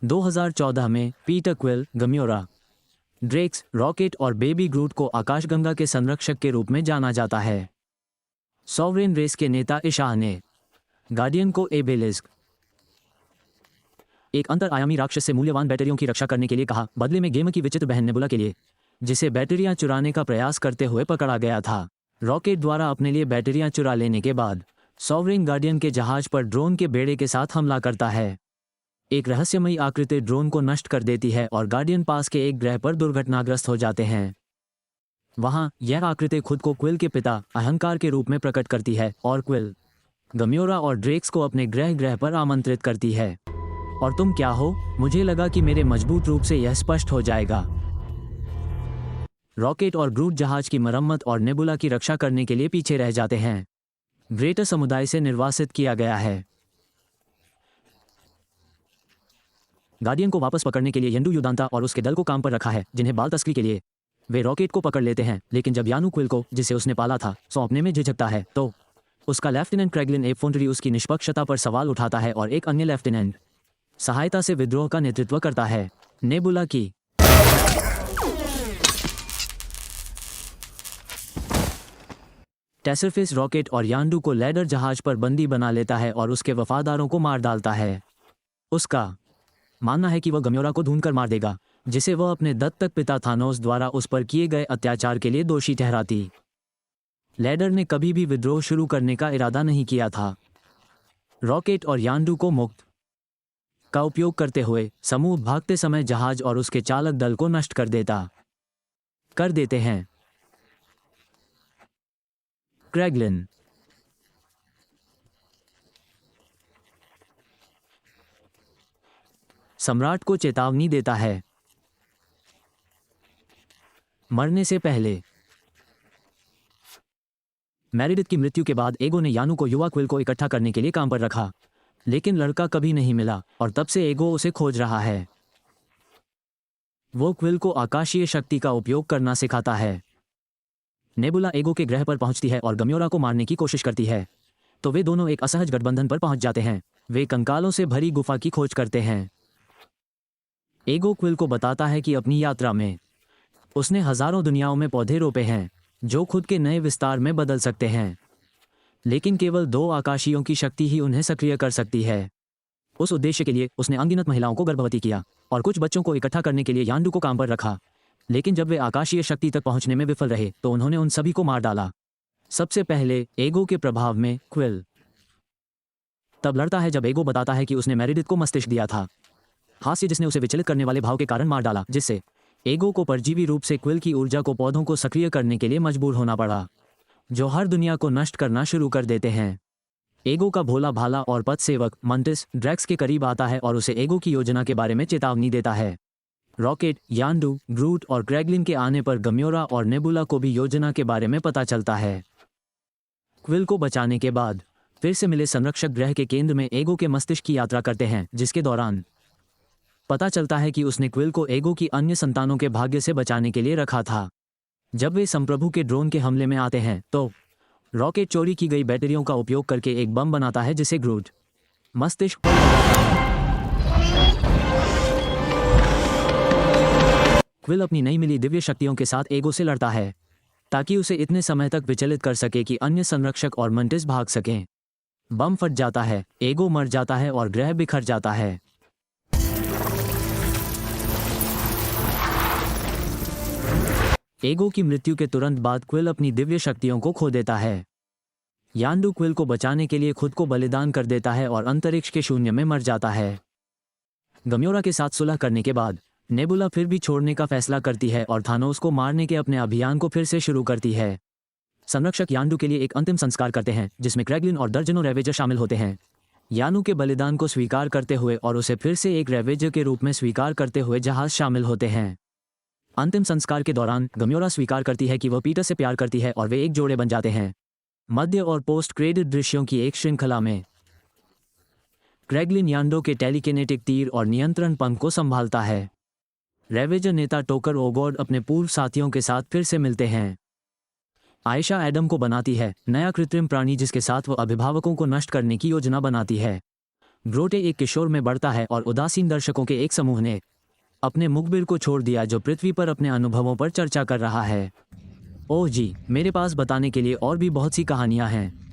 2014 में Peter quill, गम्योरा, ड्रेक्स, rocket और baby ग्रूट को आकाशगंगा के संरक्षक के रूप में जाना जाता है। सॉवरेन रेस के नेता इशाह ने गार्डियन को एबेलिस्क, एक अंतरआयामी राक्षस से मूल्यवान बैटरियों की रक्षा करने के लिए कहा, बदले में गेम की विचित्र बहन नेबुला के लिए, जिसे बैटरियां चुराने का प्रयास करते हुए पकड़ा गया था। रॉकेट द्वारा अपने लिए बैटरियां चुरा लेने के बाद सॉवरेन गार्डियन के जहाज पर ड्रोन के बेड़े के साथ हमला करता है। एक रहस्यमयी आकृति ड्रोन को नष्ट कर देती है और गार्डियन पास के एक ग्रह पर दुर्घटनाग्रस्त हो जाते हैं। वहां यह आकृति खुद को क्विल के पिता अहंकार के रूप में प्रकट करती है और क्विल, गम्योरा और ड्रेक्स को अपने ग्रह पर आमंत्रित करती है। और तुम क्या हो? मुझे लगा कि मेरे मजबूत रूप से यह स्पष्ट हो जाएगा। रॉकेट और ग्रूट जहाज की मरम्मत और नेबुला की रक्षा करने के लिए पीछे रह जाते हैं। ग्रेटर समुदाय से निर्वासित किया गया है। गार्डियन को वापस पकड़ने के लिए यंडू युदांता और उसके दल को काम पर रखा है, जिन्हें बाल तस्करी के लिए वे रॉकेट को पकड़ लेते हैं। लेकिन जब यानू क्विल को, जिसे उसने पाला था, सौंपने में झिझकता है तो उसका लेफ्टिनेंट क्रेगलिन एफोन्ट्री उसकी निष्पक्षता पर सवाल उठाता है और एक अन्य लेफ्टिनेंट सहायता से विद्रोह का नेतृत्व करता है। नेबुला की टेसरफेस रॉकेट और यान्डू को लैडर जहाज पर बंदी बना लेता है और उसके वफादारों को मार डालता है। उसका मानना है कि वह गम्योरा को ढूंढकर मार देगा, जिसे वह अपने दत्तक पिता थानोस द्वारा उस पर किए गए अत्याचार के लिए दोषी ठहराती। लैडर ने कभी भी विद्रोह शुरू करने का इरादा नहीं किया था। रॉकेट और यान्डू को मुक्त का उपयोग करते हुए समूह भागते समय जहाज और उसके चालक दल को नष्ट कर देते हैं। क्रेगलिन सम्राट को चेतावनी देता है। मरने से पहले मेरिडिथ की मृत्यु के बाद एगो ने यानू को युवा क्विल को इकट्ठा करने के लिए काम पर रखा, लेकिन लड़का कभी नहीं मिला और तब से एगो उसे खोज रहा है। वो क्विल को आकाशीय शक्ति का उपयोग करना सिखाता है। नेबुला एगो के ग्रह पर पहुंचती है और गम्योरा को मारने की कोशिश करती है, तो वे दोनों एक असहज गठबंधन पर पहुंच जाते हैं। वे कंकालों से भरी गुफा की खोज करते हैं। एगो क्विल को बताता है कि अपनी यात्रा में उसने हजारों दुनियाओं में पौधे रोपे हैं जो खुद के नए विस्तार में बदल सकते हैं, लेकिन केवल 2 आकाशियों की शक्ति ही उन्हें सक्रिय कर सकती है। उस उद्देश्य के लिए उसने अनगिनत महिलाओं को गर्भवती किया और कुछ बच्चों को इकट्ठा करने के लिए यान्डू को काम पर रखा, लेकिन जब वे आकाशीय शक्ति तक पहुंचने में विफल रहे तो उन्होंने उन सभी को मार डाला। सबसे पहले एगो के प्रभाव में क्विल तब लड़ता है जब एगो बताता है कि उसने मेरिडिथ को मस्तिष्क दिया था, हास्य जिसने उसे विचलित करने वाले भाव के कारण मार डाला, जिससे एगो को परजीवी रूप से क्विल की ऊर्जा को पौधों को सक्रिय करने के लिए मजबूर होना पड़ा, जो हर दुनिया को नष्ट करना शुरू कर देते हैं। एगो का भोला भाला और पद सेवक मंटिस ड्रैक्स के करीब आता है और उसे एगो की योजना के बारे में चेतावनी देता है। रॉकेट, यान्डू, ग्रूट और क्रेगलिन के आने पर गम्योरा और नेबुला को भी योजना के बारे में पता चलता है। क्विल को बचाने के बाद फिर से मिले संरक्षक ग्रह के केंद्र में एगो के मस्तिष्क की यात्रा करते हैं, जिसके दौरान पता चलता है कि उसने क्विल को एगो की अन्य संतानों के भाग्य से बचाने के लिए रखा था। जब वे संप्रभु के ड्रोन के हमले में आते हैं तो रॉकेट चोरी की गई बैटरियों का उपयोग करके एक बम बनाता है जिसे ग्रूट मस्तिष्क पर लगाता है। क्विल अपनी नई मिली दिव्य शक्तियों के साथ एगो से लड़ता है ताकि उसे इतने समय तक विचलित कर सके कि अन्य संरक्षक और मंटिस भाग सकें। बम फट जाता है, एगो मर जाता है और ग्रह बिखर जाता है। एगो की मृत्यु के तुरंत बाद क्विल अपनी दिव्य शक्तियों को खो देता है। यान्डू क्विल को बचाने के लिए खुद को बलिदान कर देता है और अंतरिक्ष के शून्य में मर जाता है। गम्योरा के साथ सुलह करने के बाद नेबुला फिर भी छोड़ने का फैसला करती है और थानोस को मारने के अपने अभियान को फिर से शुरू करती है। संरक्षक यान्डू के लिए एक अंतिम संस्कार करते हैं जिसमें क्रेगलिन और दर्जनों रेवेजर शामिल होते हैं। यानू के बलिदान को स्वीकार करते हुए और उसे फिर से एक रेवेजर के रूप में स्वीकार करते हुए जहाज शामिल होते हैं। अंतिम संस्कार के दौरान गम्योरा स्वीकार करती है कि वह पीटर से प्यार करती है और वे एक जोड़े बन जाते हैं। मध्य और पोस्ट क्रेडिट दृश्यों की एक श्रृंखला में क्रेगलिन यान्डो के टेलीकिनेटिक तीर और नियंत्रण पंख को संभालता है। रेवेजर नेता टोकर ओगोड अपने पूर्व साथियों के साथ फिर से मिलते हैं। आयशा एडम को बनाती है नया कृत्रिम प्राणी जिसके साथ वो अभिभावकों को नष्ट करने की योजना बनाती है। ग्रोटे एक किशोर में बढ़ता है और उदासीन दर्शकों के एक समूह ने अपने मुखबिर को छोड़ दिया जो पृथ्वी पर अपने अनुभवों पर चर्चा कर रहा है। ओह जी, मेरे पास बताने के लिए और भी बहुत सी कहानियां हैं।